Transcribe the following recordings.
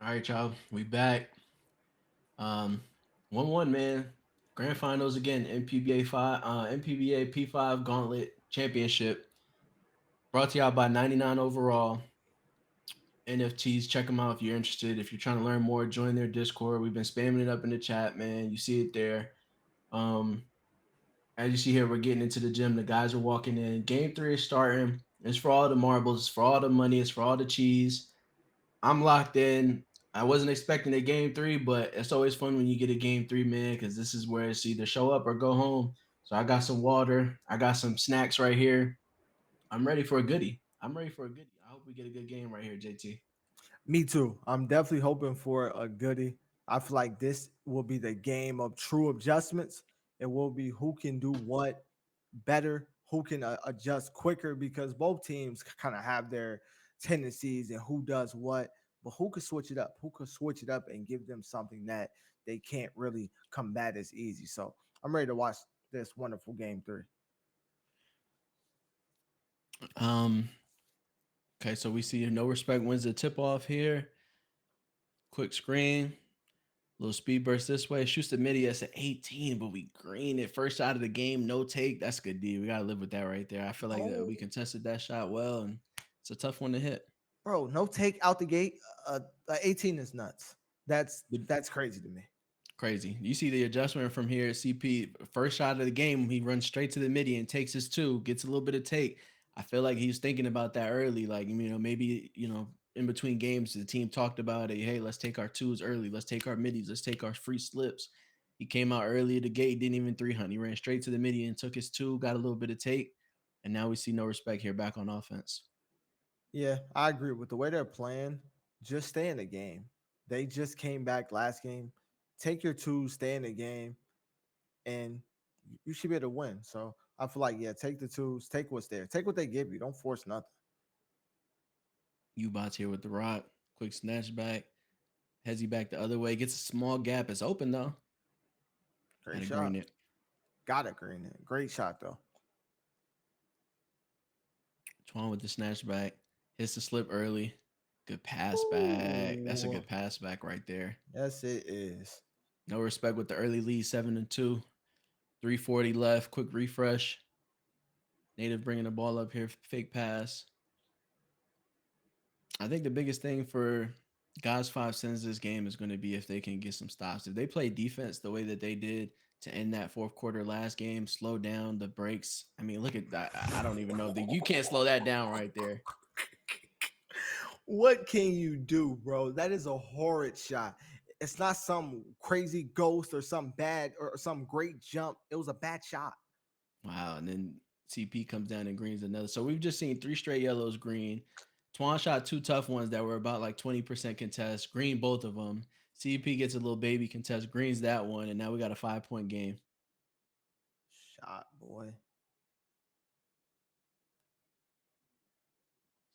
All right, y'all. We back. Um, 1-1, man. Grand finals again. MPBA five. MPBA P5 Gauntlet Championship. Brought to y'all by 99 overall. NFTs. Check them out if you're interested. If you're trying to learn more, join their Discord. We've been spamming it up in the chat, man. You see it there. Um, as you see here, we're getting into the gym. The guys are walking in. Game three is starting. It's for all the marbles. It's for all the money. It's for all the cheese. I'm locked in. I wasn't expecting a game three, but it's always fun when you get a game three, man, because this is where it's either show up or go home. So I got some water. I got some snacks right here. I'm ready for a goodie. I'm ready for a goodie. I hope we get a good game right here, JT. Me too. I'm definitely hoping for a goodie. I feel like this will be the game of true adjustments. It will be who can do what better, who can adjust quicker, because both teams kind of have their tendencies and who does what, but who could switch it up? Who could switch it up and give them something that they can't really combat as easy? So I'm ready to watch this wonderful game three. Um, okay, so we see no respect wins the tip off here. Quick screen. Little speed burst this way. Shoots the midi. That's an 18, but we green it. First shot of the game, no take. That's a good D. We gotta live with that right there. I feel like that Oh, we contested that shot well, and it's a tough one to hit. bro, no take out the gate. 18 is nuts. That's But that's crazy to me. crazy. You see the adjustment from here. CP first shot of the game, he runs straight to the midi and takes his two, gets a little bit of take. I feel like he was thinking about that early. Like, maybe, in between games, the team talked about it. Hey, let's take our twos early. Let's take our middies. Let's take our free slips. He came out early at the gate, didn't even 3 hunt. He ran straight to the midi and took his two, got a little bit of take. And now we see no respect here back on offense. Yeah, I agree with the way they're playing. Just stay in the game. They just came back last game. Take your two, stay in the game, and you should be able to win. So I feel like, yeah, take the twos, take what's there, take what they give you. Don't force nothing. Ubots here with the rock. Quick snatch back. Heads he back the other way. Gets a small gap. It's open though. Had Great to green shot. it. Got it, Green. Great shot though. Twan with the snatch back. Hits the slip early. Good pass back. That's a Ooh, good pass back right there. yes, it is. No respect with the early lead, 7-2. 340 left. Quick refresh. Native bringing the ball up here. Fake pass. I think the biggest thing for God's five sins this game is going to be if they can get some stops. If they play defense the way that they did to end that fourth quarter last game, slow down the breaks. I mean, look at that. I don't even know. You can't slow that down right there. What can you do, bro? That is a horrid shot. It's not some crazy ghost or some bad or some great jump. It was a bad shot. Wow. And then CP comes down and greens another. So we've just seen three straight yellows green. Twan shot two tough ones that were about like 20% contest. Green both of them. CP gets a little baby contest, greens that one, and now we got a 5-point game. Shot, boy.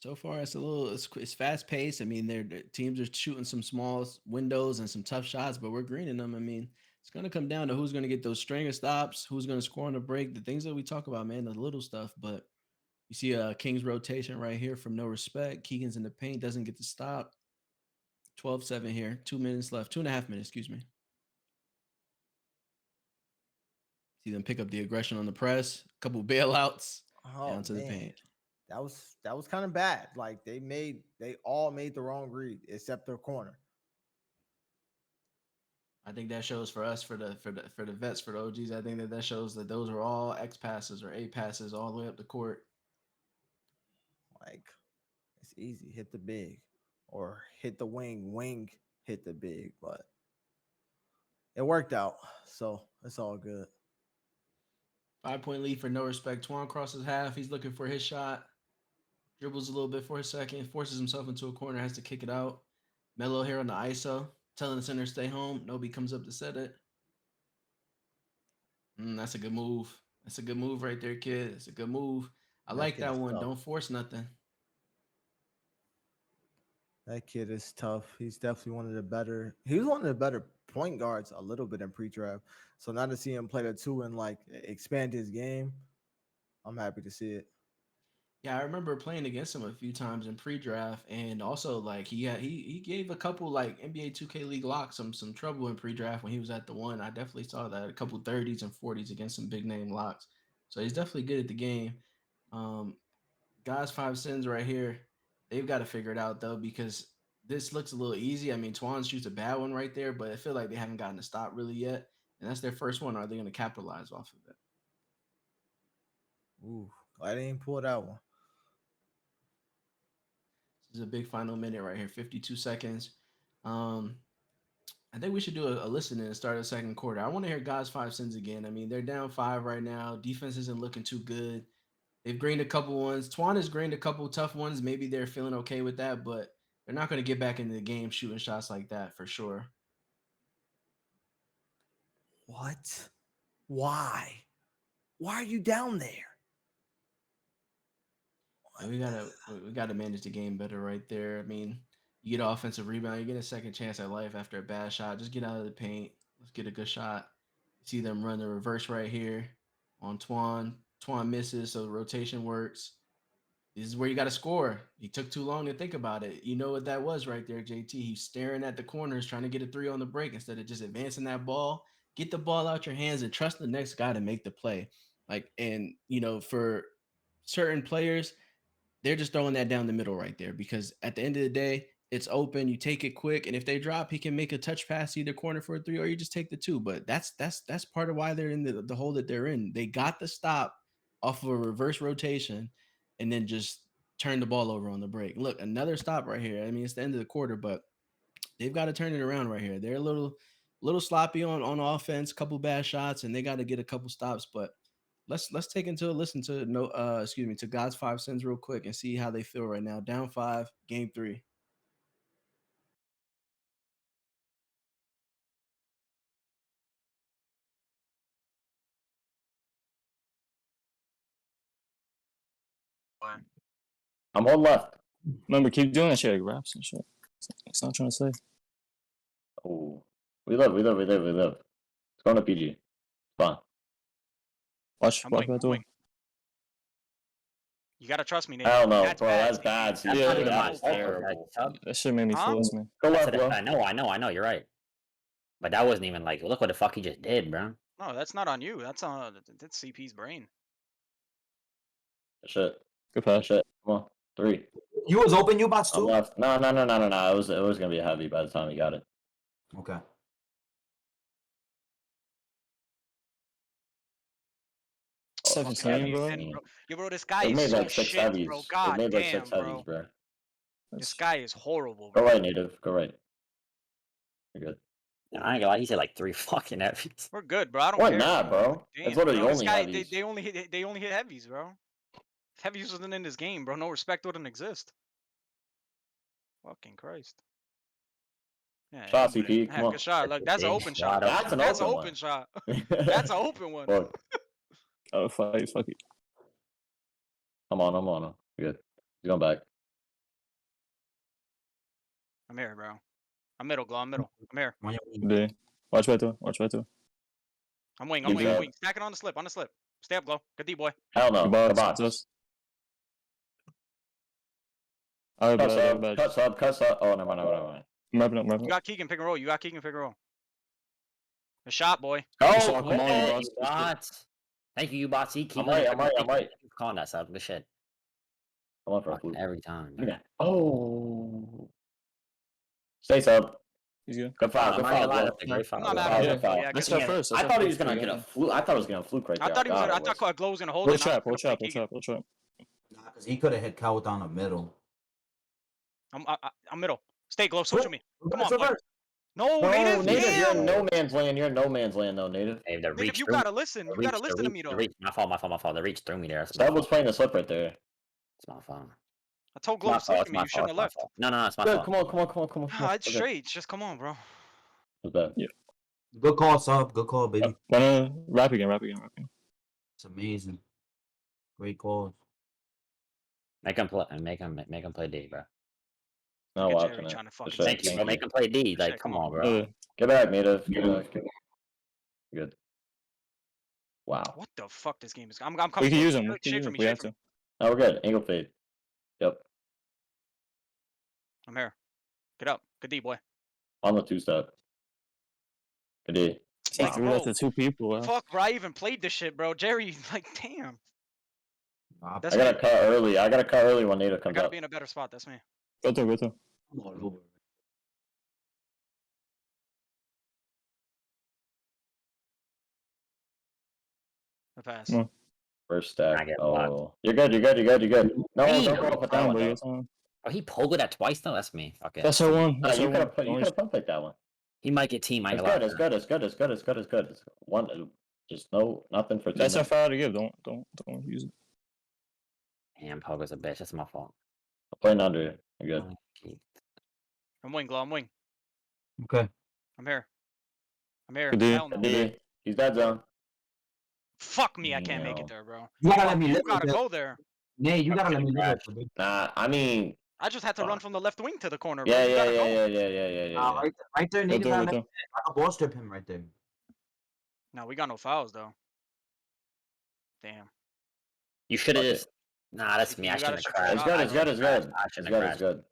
So far, it's fast paced. I mean, the teams are shooting some small windows and some tough shots, but we're greening them. I mean, it's going to come down to who's going to get those string of stops, who's going to score on the break, the things that we talk about, man, the little stuff. But you see a King's rotation right here from no respect. Keegan's in the paint, doesn't get to stop. 12-7 here, 2 minutes left, 2.5 minutes, excuse me. See them pick up the aggression on the press, a couple bailouts Oh down to the man. paint. That was kind of bad. Like they all made the wrong read except their corner. I think that shows for us, for the vets, for the OGs. I think that shows that those are all X passes or A passes all the way up the court. Like it's easy. Hit the big or hit the wing. Wing hit the big, but it worked out. So it's all good. 5 point lead for no respect. Twan crosses half. He's looking for his shot. Dribbles a little bit for a second. Forces himself into a corner. Has to kick it out. Melo here on the ISO. Telling the center to stay home. Nobi comes up to set it. That's a good move. That's a good move right there, kid. It's a good move. I That like kid that is one. tough. Don't force nothing. That kid is tough. He's definitely one of the better. He was one of the better point guards a little bit in pre-draft. So now to see him play the two and like expand his game, I'm happy to see it. Yeah, I remember playing against him a few times in pre-draft, and also like he gave a couple like NBA 2K League locks some trouble in pre-draft when he was at the one. I definitely saw that a couple 30s and 40s against some big name locks. So he's definitely good at the game. Um, guys, 5 sins right here. They've got to figure it out though because this looks a little easy. I mean, Twan shoots a bad one right there, but I feel like they haven't gotten to stop really yet, and that's their first one. Are they going to capitalize off of it? Ooh, I didn't pull that one. This is a big final minute right here, 52 seconds. Um, I think we should do a listen and start the second quarter. I want to hear guys 5 sins again. I mean, they're down five right now. Defense isn't looking too good. They've greened a couple ones. Twan has greened a couple tough ones. Maybe they're feeling okay with that, but they're not going to get back into the game shooting shots like that for sure. What? Why? Why are you down there? And we gotta manage the game better right there. I mean, you get an offensive rebound, you get a second chance at life after a bad shot. Just get out of the paint. Let's get a good shot. See them run the reverse right here on Twan. Twan misses, so the rotation works. This is where you got to score. He took too long to think about it. You know what that was right there, JT. He's staring at the corners, trying to get a three on the break instead of just advancing that ball. Get the ball out your hands and trust the next guy to make the play. Like, and for certain players, they're just throwing that down the middle right there because at the end of the day, it's open. You take it quick, and if they drop, he can make a touch pass either corner for a three, or you just take the two. But that's part of why they're in the hole that they're in. They got the stop off of a reverse rotation, and then just turn the ball over on the break. Look, another stop right here. I mean, it's the end of the quarter, but they've got to turn it around right here. They're a little sloppy on offense, couple bad shots, and they got to get a couple stops. But let's take into a listen to to God's 5 sins real quick and see how they feel right now. Down five, game three. I'm on left. Remember, keep doing that shit like raps and shit. It's not trying to say. Oh, we live. It's going to PG. Fine. Watch I'm that door. You gotta trust me, Nate. Hell no, That's bro. bad, That's bad. CP. Yeah, CP. that's terrible. That shit made me Huh? fools me. Go left, bro. I know. You're right. But that wasn't even like, look what the fuck he just did, bro. No, that's not on you. That's CP's brain. Shit. Good pass. Shit. Come on. Three. You was open, you bots I'm too? left. No. It was gonna be a heavy by the time he got it. Okay. Oh, 17, bro. And, yo, bro, this guy They is made so like six shit, heavies. bro. They God made like damn, six bro. heavies, bro. This guy is horrible, Go bro. right, native. Go right. You're good. I ain't gonna lie, he said like 3 fucking heavies. We're good, bro. I don't Why care. not, bro? Damn, That's literally bro. This only guy, heavies. they only hit heavies, bro. If heavies wasn't in this game, bro, no respect wouldn't exist. Fucking Christ. Yeah, Shot, but CP. Come on. good shot. Look, that's an Big open shot. shot. That's an That's an open open one. shot. That's an open one. Fuck. Oh, fuck it. I'm on. Good. He's going back. I'm here, bro. I'm middle, Glow. I'm middle. I'm here. Yeah. Watch right door. I'm wing. Good job. Stack it on the slip. Stay up, Glow. Good D, boy. Hell no. Good The box. box. Alright, Cut sub. Oh, never mind. I'm wrapping up. You got Keegan, pick and roll. A shot, boy. Oh, Come on, man. you bots. Bots. Thank you, you bots. Keep I'm right. calling that stuff. Good shit. Come on for a Fucking flute. every time. Look at that. Oh. Stay sub. He's good. Good foul. I'm not gonna lie, that's a great I'm foul. not Good mad foul, at good foul. Yeah, Let's good go shot. first. I thought he was gonna get a fluke. I thought he was gonna fluke right there. I thought God, it I was. thought Glow was gonna hold We'll it. trap. Nah, Nah, because he could have hit Cal down the middle. I'm middle. Stay Glow. Switch with me. Come on, boy. Reverse. No, No, native. native, you're in Damn. no man's land. You're in no man's land, though, native. Hey, the Native, reach you threw me. gotta listen. You gotta listen to me though. My fault. The reach threw me there. That's Sub was playing the slip right there. It's my fault. I told Glow to switch me. You shouldn't have left. No, it's my Good. fault. Come on. Nah, it's straight. Just come on, bro. What's that? Yeah. Good call, sub. Good call, baby. Wrap again. It's amazing. Great calls. Make him play D, bro. No, Look at watching Jerry it. trying to fucking Good shit. Thank you, bro. Thank Make him play D. Good Like, shit, come come on, on. bro. Get back, native. Get back. Good. Wow. What the fuck? This game is. I'm coming. We can use him. Shade for me. We have to. Now we're good. Angle fade. Yep. I'm here. Get up. Good D, boy. On the 2-step. Good D. He Like, threw that bro, to 2 people. Wow. fuck, bro. I even played this shit, bro. Jerry, like, damn. Nah, That's I gotta me. cut early. I gotta cut early when Nato I comes gotta up. be in a better spot. That's me. Go through, go through. I pass. Come on. First I stack. get blocked. Oh, you're good. You're good. You're good. You're good. No, Damn. don't go up with that Fine, one. bro. You Though. got time. Oh, he pogoed that twice though. That's me. Fuck it. That's her one. No, That's her you could one. have put. You could have pump faked that one. He might get team. I It's ain't gonna good. lie. It's good. It's good. It's good. It's good. It's good. It's one. Just nothing for That's a 2 foul to give. Don't use it. Damn, pogo's a bitch. That's my fault. I'm playing under. You're good. Okay. I'm wing, Glow. I'm wing. Okay. I'm here. I'm here. Good D. Hell no. Good D. He's dead zone. Fuck me. I can't make No. it there, bro. You gotta Fuck let me you live with gotta it. go there. Nay, you gotta let me live Crash. with it. Nah, I mean, I just had to run Fuck. from the left wing to the corner, bro. yeah, You yeah, gotta yeah, go. yeah. Nah, right there, Go niggas through, gotta go let me through. live. I can ball strip him right there. No, we got no fouls though. Damn. You should have Fuck just. Nah, that's me. You I gotta shouldn't have shoot your It's crashed. shot, good. I It's bro. good. shouldn't It's have crashed. good. I It's shouldn't have good. It's crashed. good.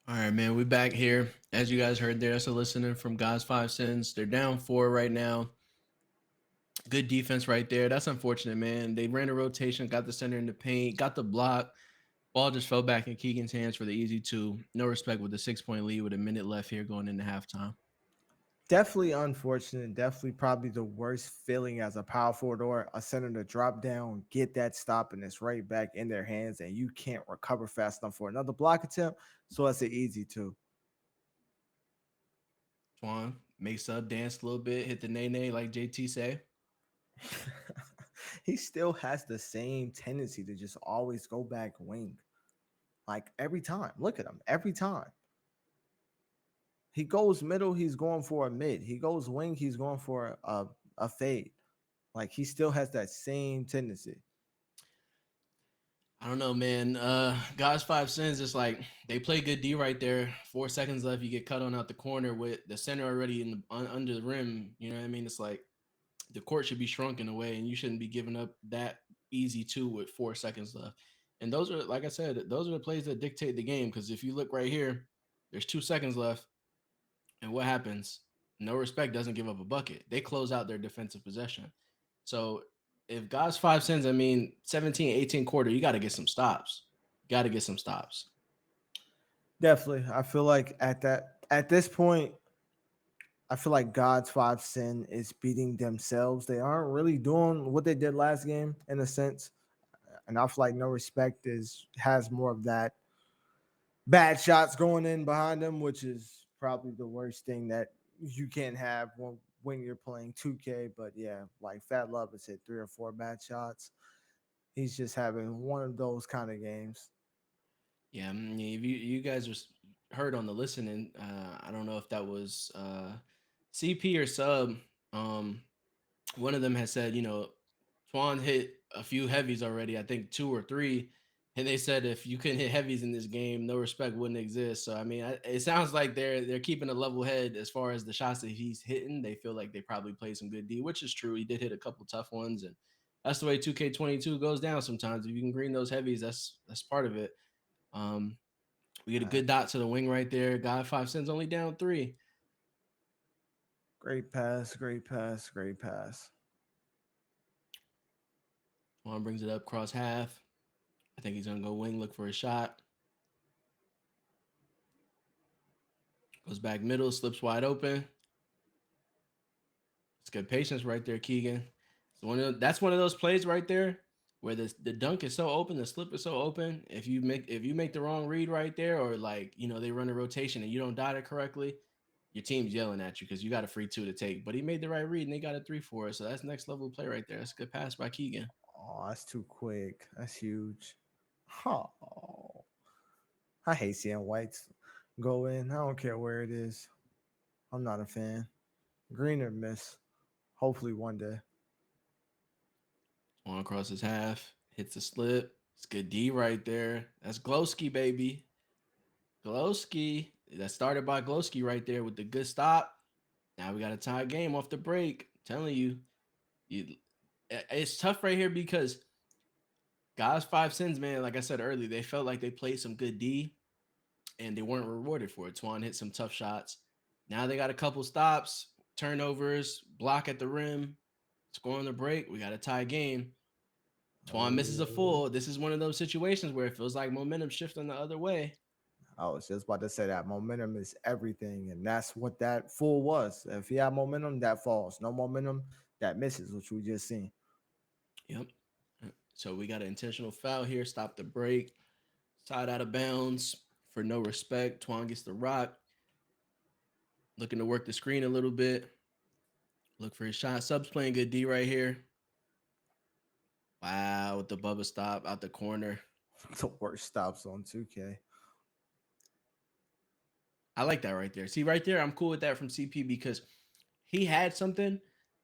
All right, man. We back here. As you guys heard there, that's a listening from God's 5 cents. They're down 4 right now. Good defense right there. That's unfortunate, man. They ran a rotation, got the center in the paint, got the block. Ball just fell back in Keegan's hands for the easy 2. No respect with the 6-point lead with a minute left here going into halftime. Definitely unfortunate. Definitely probably the worst feeling as a power forward or a center to drop down, get that stop, and it's right back in their hands, and you can't recover fast enough for another block attempt. So that's an easy 2. Twan makes up, dance a little bit, hit the nay like JT say. He still has the same tendency to just always go back wing. Like every time. Look at him. Every time. He goes middle, he's going for a mid. He goes wing, he's going for a fade. Like he still has that same tendency. I don't know, man. God's 5 cents. It's like they play good D right there. 4 seconds left. You get cut on out the corner with the center already in under the rim. You know what I mean? It's like the court should be shrunk in a way, and you shouldn't be giving up that easy 2 with 4 seconds left. And those are, like I said, those are the plays that dictate the game. Because if you look right here, there's 2 seconds left, and what happens? No respect doesn't give up a bucket. They close out their defensive possession. So if God's 5 cents, I mean 17, 18 quarter, you got to get some stops. Got to get some stops. Definitely. I feel like at this point, I feel like God's 5 cent is beating themselves. They aren't really doing what they did last game in a sense. And I feel like no respect has more of that bad shots going in behind them, which is probably the worst thing that you can have when you're playing 2K. But yeah, like Fat Love has hit 3 or 4 bad shots. He's just having one of those kind of games. Yeah, if you guys heard on the listening, I don't know if that was CP or Sub. One of them has said, Twan hit a few heavies already, I think 2 or 3. And they said if you couldn't hit heavies in this game, no respect wouldn't exist. So I mean, it sounds like they're keeping a level head as far as the shots that he's hitting. They feel like they probably played some good D, which is true. He did hit a couple tough ones, and that's the way 2K22 goes down sometimes. If you can green those heavies, that's part of it. We get a good dot to the wing right there. God 5 cents only down 3. Great pass, great pass, great pass. Juan brings it up cross half. I think he's gonna go wing, look for a shot. Goes back middle, slips wide open. It's good patience right there, Keegan. That's one of those plays right there where the dunk is so open, the slip is so open. If you make the wrong read right there, or they run a rotation and you don't dot it correctly, your team's yelling at you because you got a free 2 to take. But he made the right read and they got a 3 for it. So that's next level play right there. That's a good pass by Keegan. Oh, that's too quick. That's huge. Oh, I hate seeing whites go in. I don't care where it is. I'm not a fan. Green or miss. Hopefully one day. On across his half, hits a slip. It's good D right there. That's Glowski, baby. Glowski. That started by Glowski right there with the good stop. Now we got a tie game off the break. telling you, it's tough right here because guys 5 sins, man. Like I said earlier, they felt like they played some good D, and they weren't rewarded for it. Twan hit some tough shots. Now they got a couple stops, turnovers, block at the rim, score on the break. We got a tie game. Twan misses a full. This is one of those situations where it feels like momentum shifting the other way. I was just about to say that momentum is everything, and that's what that full was. If he had momentum, that falls. No momentum, that misses, which we just seen. Yep. So we got an intentional foul here. Stop the break. Side out of bounds for no respect. Twan gets the rock. Looking to work the screen a little bit. Look for his shot. Subs playing good D right here. Wow, with the Bubba stop out the corner. The worst stops on 2K. I like that right there. See, right there, I'm cool with that from CP because he had something,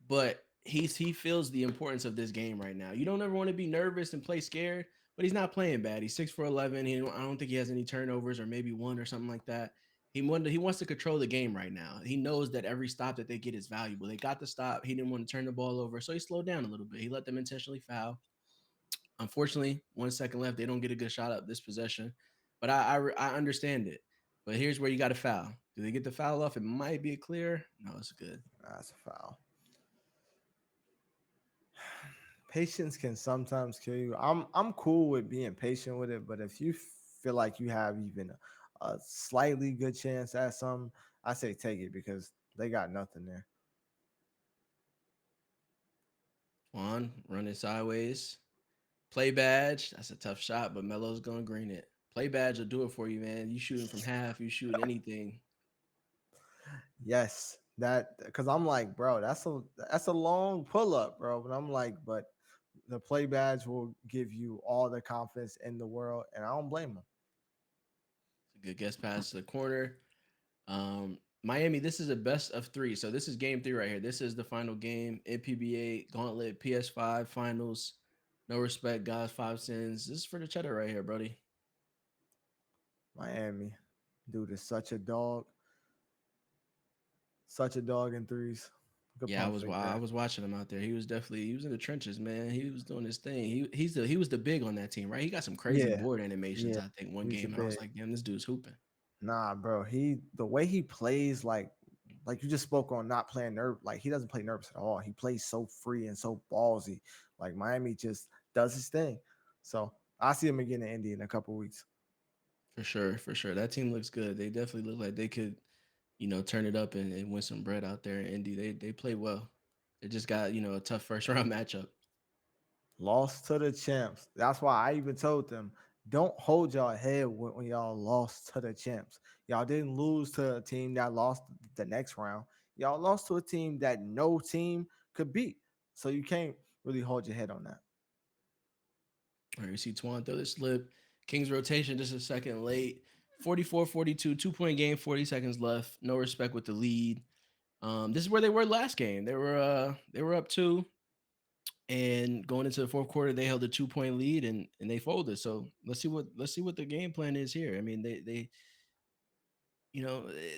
but he feels the importance of this game right now. You don't ever want to be nervous and play scared, but he's not playing bad. He's 6 for 11. I don't think he has any turnovers or maybe one or something like that. He wants to control the game right now. He knows that every stop that they get is valuable. They got the stop. He didn't want to turn the ball over, so he slowed down a little bit. He let them intentionally foul. Unfortunately, 1 second left. They don't get a good shot up this possession, but I understand it. But here's where you got to foul. Do they get the foul off? It might be a clear. No, it's good. That's a foul. Patience can sometimes kill you. I'm cool with being patient with it, but if you feel like you have even a slightly good chance at something, I say take it because they got nothing there. Juan running sideways. Play badge. That's a tough shot, but Melo's gonna green it. Play badge will do it for you, man. You shooting from half, you shooting anything. Yes, that because I'm like, bro, that's a long pull up, bro. But I'm like, but the play badge will give you all the confidence in the world, and I don't blame them. It's a good guess pass to the corner. Miami, this is a best of 3. So this is game 3 right here. This is the final game. MPBA Gauntlet PS5 finals. No respect, guys. 5 sins. This is for the cheddar right here, Brody. Miami, dude is such a dog. Such a dog in threes. Good Yeah, I pump was fake I there. was watching him out there. He was in the trenches, man. He was doing his thing. He was the big on that team, right? He got some crazy Yeah, board animations. yeah, I think one he's a game, and I was big. like, damn, this dude's hooping. Nah, bro. The way he plays, like you just spoke on not playing nerve, like he doesn't play nervous at all. He plays so free and so ballsy. Like Miami just does his thing. So I see him again in Indy in a couple weeks. For sure, for sure. That team looks good. They definitely look like they could, turn it up and win some bread out there in Indy. They play well. They just got, a tough first round matchup. Lost to the champs. That's why I even told them, don't hold y'all head when y'all lost to the champs. Y'all didn't lose to a team that lost the next round. Y'all lost to a team that no team could beat. So you can't really hold your head on that. All right, we see Twan throw the slip. Kings rotation just a second late. 44-42, 2-point game, 40 seconds left. No respect with the lead. This is where they were last game. They were up 2, and going into the fourth quarter, they held a 2-point lead and they folded. So let's see what the game plan is here. I mean, they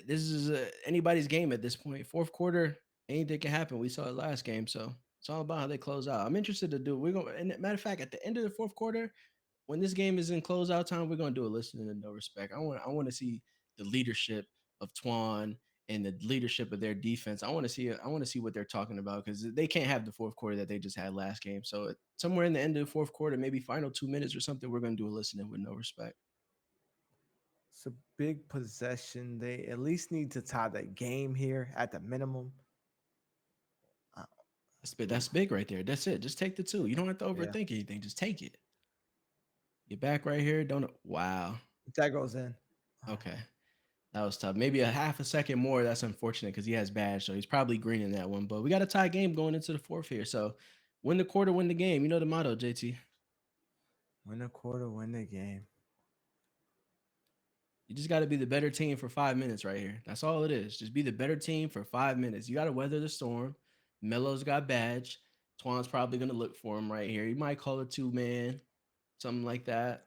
this is anybody's game at this point. Fourth quarter, anything can happen. We saw it last game, so it's all about how they close out. I'm interested to do. We're going. And matter of fact, at the end of the fourth quarter, when this game is in closeout time, we're gonna do a listening and no respect. I want to see the leadership of Twan and the leadership of their defense. I want to see what they're talking about because they can't have the fourth quarter that they just had last game. So somewhere in the end of the fourth quarter, maybe final 2 minutes or something, we're gonna do a listening with no respect. It's a big possession. They at least need to tie the game here at the minimum. That's big right there. That's it. Just take the 2. You don't have to Yeah. overthink anything. Just take it. You're back right here. Don't. Wow. That goes in. Okay. That was tough. Maybe a half a second more. That's unfortunate because he has badge, so he's probably greening that one. But we got a tie game going into the fourth here. So win the quarter, win the game. You know the motto, JT. Win a quarter, win the game. You just got to be the better team for 5 minutes right here. That's all it is. Just be the better team for 5 minutes. You got to weather the storm. Melo's got badge. Twan's probably going to look for him right here. He might call it 2-man, something like that.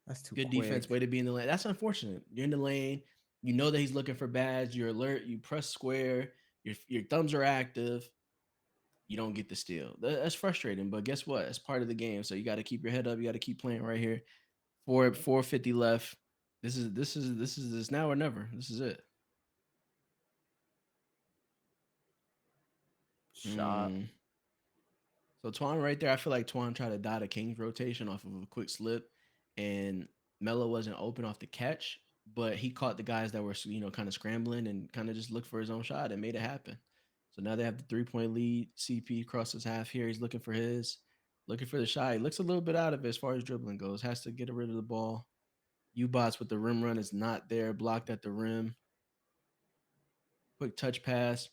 That's too Good quick. defense, way to be in the lane. That's unfortunate. You're in the lane. You know that he's looking for badge. You're alert. You press square. Your thumbs are active. you don't get the steal. That's frustrating, but guess what? It's part of the game. So you got to keep your head up. You got to keep playing right here. 450 left. This is now or never. This is it. Shot. So Twan right there, I feel like Twan tried to dot a Kings rotation off of a quick slip, and Melo wasn't open off the catch, but he caught the guys that were kind of scrambling and kind of just looked for his own shot and made it happen. So now they have the 3-point lead. CP crosses half here. He's looking for the shot. He looks a little bit out of it as far as dribbling goes. Has to get rid of the ball. U-Bots with the rim run is not there. Blocked at the rim. Quick touch pass.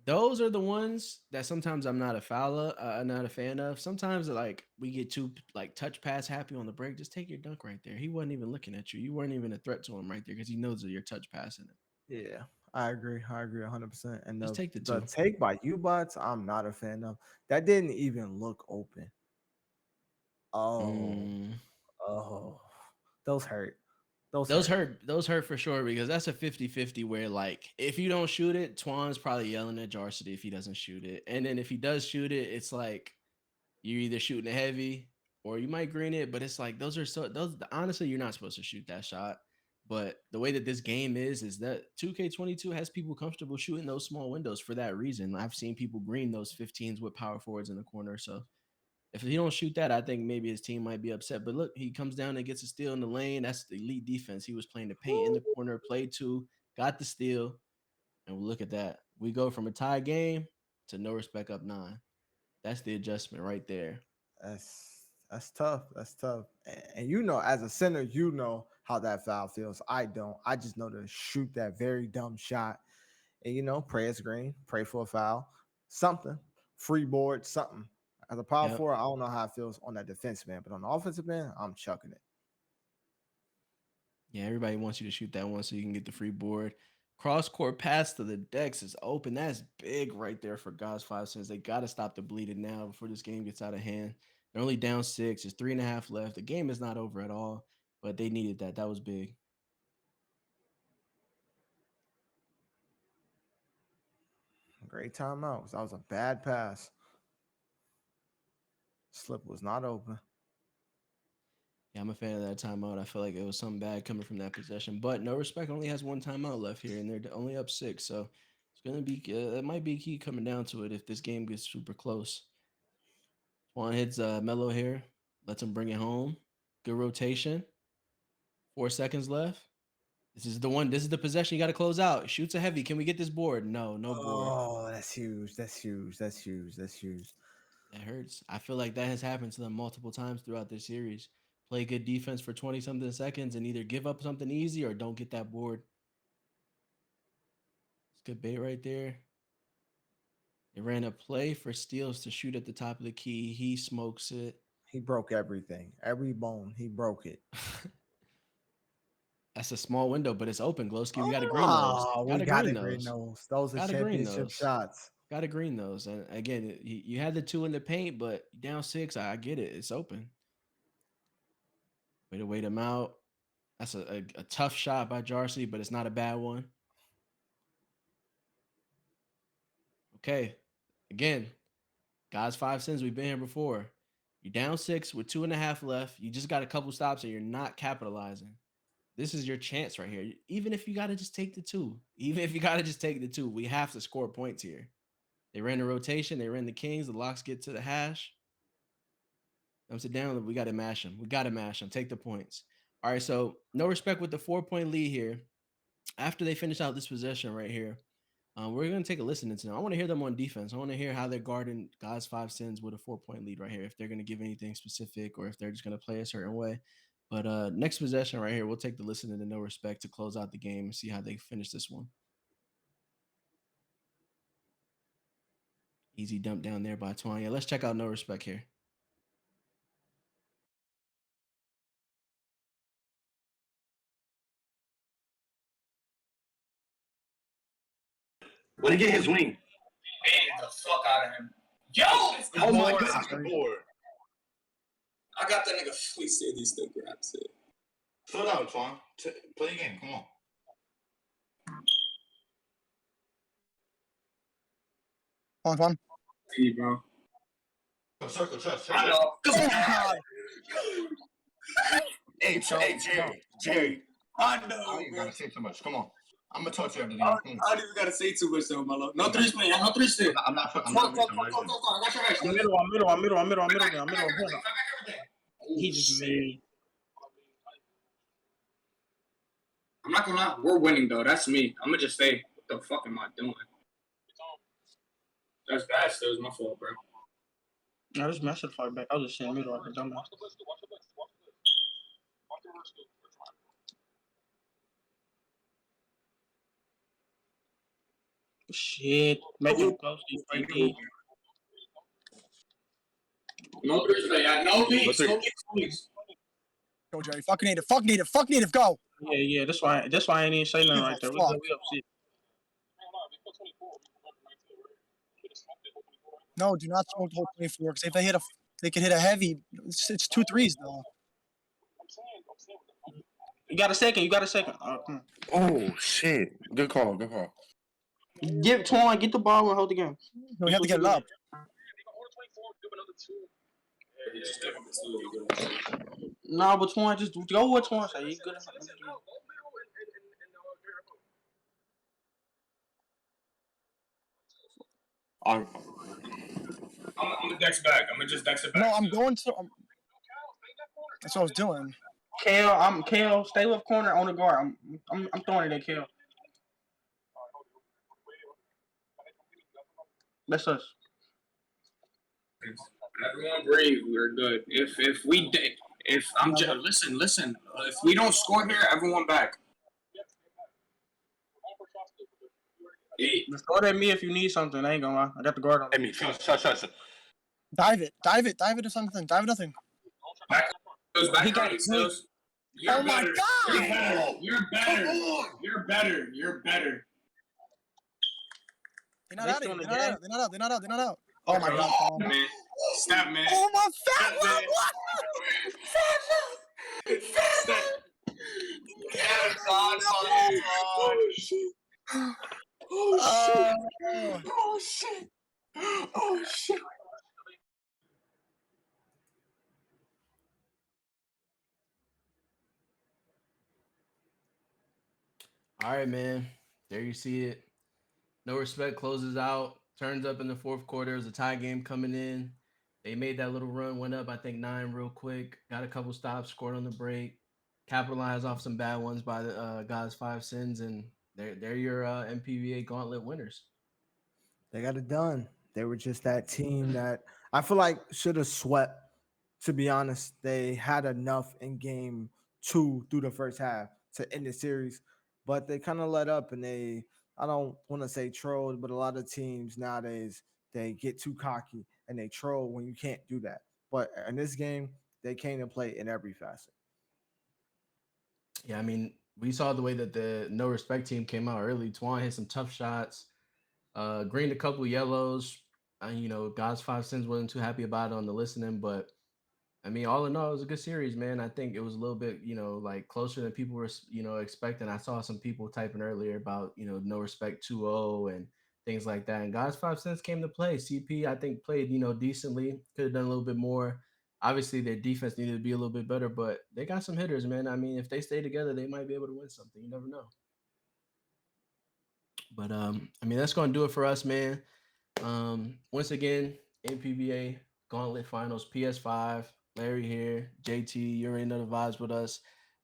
Those are the ones that sometimes I'm not a fan of. Sometimes like we get too like touch pass happy on the break. Just take your dunk right there. He wasn't even looking at you. You weren't even a threat to him right there because he knows that you're touch passing it. Yeah, I agree. 100%. And Just take the the two. take by U-Bots, I'm not a fan of. That didn't even look open. Oh, those hurt. Those hurt for sure because that's a 50-50 where like if you don't shoot it, Twan's probably yelling at Jarsity if he doesn't shoot it. And then if he does shoot it, it's like you're either shooting it heavy or you might green it, but it's like those honestly, you're not supposed to shoot that shot. But the way that this game is that 2K22 has people comfortable shooting those small windows for that reason. I've seen people green those 15s with power forwards in the corner. So if he don't shoot that, I think maybe his team might be upset. But look, he comes down and gets a steal in the lane. That's the elite defense. He was playing the paint in the corner, played 2, got the steal. And look at that. We go from a tie game to no respect up 9. That's the adjustment right there. That's tough. That's tough. And as a center, how that foul feels. I don't. I just know to shoot that very dumb shot. And pray it's green, pray for a foul, something, free board, something. As a power forward, I don't know how it feels on that defensive end, but on the offensive end, I'm chucking it. Yeah, everybody wants you to shoot that one so you can get the free board. Cross court pass to the decks is open. That's big right there for God's 5 cents. They got to stop the bleeding now before this game gets out of hand. They're only down 6. There's 3.5 left. The game is not over at all, but they needed that. That was big. Great timeout. That was a bad pass. Slip was not open. Yeah, I'm a fan of that timeout. I feel like it was something bad coming from that possession. But no respect only has 1 timeout left here, and they're only up 6. So it's gonna be it might be key coming down to it if this game gets super close. Juan hits Melo here, lets him bring it home. Good rotation. 4 seconds left. This is the one. This is the possession you got to close out. Shoots a heavy. Can we get this board? No board. Oh, that's huge. That's huge. That's huge. That's huge. That hurts. I feel like that has happened to them multiple times throughout this series. Play good defense for 20-something seconds and either give up something easy or don't get that board. It's good bait right there. They ran a play for Steels to shoot at the top of the key. He smokes it. He broke everything. Every bone. He broke it. That's a small window, but it's open, Glowski. We got to green those. We got to green those. Those are championship shots. Got to green those. And again, you had the 2 in the paint, but down 6, I get it. It's open. Way to wait him out. That's a tough shot by Jarsey, but it's not a bad one. Okay. Again, God's 5 cents. We've been here before. You're down 6 with 2.5 left. You just got a couple stops and you're not capitalizing. This is your chance right here. Even if you got to just take the 2. We have to score points here. They ran the rotation. They ran the Kings. The Locks get to the hash. Dumps it down. We got to mash them. Take the points. All right, so no respect with the 4-point lead here. After they finish out this possession right here, we're going to take a listen into them. I want to hear them on defense. I want to hear how they're guarding God's 5 cents with a 4-point lead right here, if they're going to give anything specific or if they're just going to play a certain way. But next possession right here, we'll take the listen into no respect to close out the game and see how they finish this one. Easy dump down there by Twan. Yeah, let's check out no respect here. Let him get his wing. Get the fuck out of him. Yo! Oh my God. I got that nigga. We said these still grabs it. Slow down, Twan. Play the game. Come on. Come on, Twan. bro. Circle, trust. I know. Hey, Jerry. I I know, don't even bro. gotta say too much. Come on. I'm gonna talk to you after the I game. don't even gotta say too much though, Melo. No three spin. No three spin. I'm not Talk. missing. I got your action. I'm middle. He just made. I'm not gonna lie. We're winning though. That's me. I'm gonna just say, what the fuck am I doing? That's bad. Still, it's my fault, bro. I just messed the fight back. I was just saying middle like a dumbass. Shit, make him close. No three spin. No beats. No beats. Go, Jerry. Fuck native. Go. Yeah. That's why I ain't even say nothing right there. We up shit. No, do not smoke the whole 24. Because if they could hit a heavy. It's 2 threes though. You got a second. Oh shit! Good call. Give Twan, get the ball and hold the game. No, we have to get it up. Nah, but Twan, just go with Twan. Say he's good. I'm gonna dex back. I'm gonna just dex it back. No, I'm going to. That's what I was doing. Kale, stay with corner on the guard. I'm throwing it at Kale. That's us. Everyone breathe. We're good. Listen. If we don't score here, everyone back. Just throw it at me if you need something. I ain't gonna lie. I got the guard on. Hey, me, shut. Dive it or something. Dive it nothing. Back. He got it. Oh my god! You're better. They're not out. Oh my god. Man. Stop, man. Oh my fat one! Oh shit. All right, man. There you see it. No respect closes out. Turns up in the fourth quarter. It was a tie game coming in. They made that little run, went up, I think, 9 real quick. Got a couple stops, scored on the break. Capitalized off some bad ones by the guys' 5 sins, and they're your MPBA Gauntlet winners. They got it done. They were just that team that I feel like should have swept. To be honest, they had enough in game 2 through the first half to end the series, but they kind of let up and I don't want to say trolled, but a lot of teams nowadays, they get too cocky and they troll when you can't do that. But in this game, they came to play in every facet. Yeah, I mean, we saw the way that the No Respect team came out early. Twan hit some tough shots, greened a couple yellows. God's 5 sins wasn't too happy about it on the listening, but I mean, all in all, it was a good series, man. I think it was a little bit, like closer than people were, expecting. I saw some people typing earlier about, No Respect 2-0 and things like that. And God's 5 cents came to play. CP, I think, played, decently. Could have done a little bit more. Obviously, their defense needed to be a little bit better, but they got some hitters, man. I mean, if they stay together, they might be able to win something. You never know. But I mean, that's gonna do it for us, man. Once again, MPBA Gauntlet Finals, PS5. Larry here, JT. You already know the vibes with us.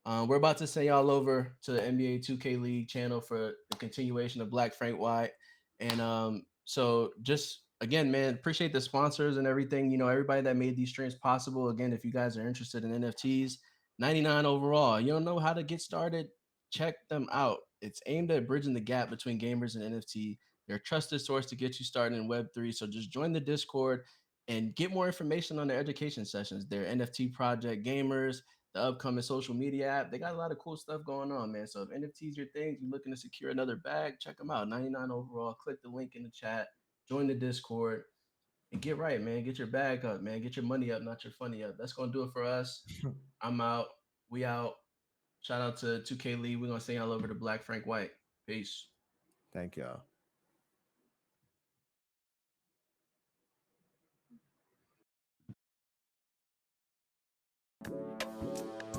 We're about to send y'all over to the NBA 2K League channel for the continuation of Black Frank White. And so just again, man, appreciate the sponsors and everything. Everybody that made these streams possible. Again, if you guys are interested in NFTs, 99 overall. You don't know how to get started? Check them out. It's aimed at bridging the gap between gamers and NFT. They're a trusted source to get you started in Web3. So just join the Discord and get more information on their education sessions, their NFT project, gamers, the upcoming social media app. They got a lot of cool stuff going on, man. So if NFTs your thing, you're looking to secure another bag, check them out. 99 overall. Click the link in the chat. Join the Discord. And get right, man. Get your bag up, man. Get your money up, not your funny up. That's going to do it for us. I'm out. We out. Shout out to 2K League. We're going to send y'all over to Black Frank White. Peace. Thank y'all.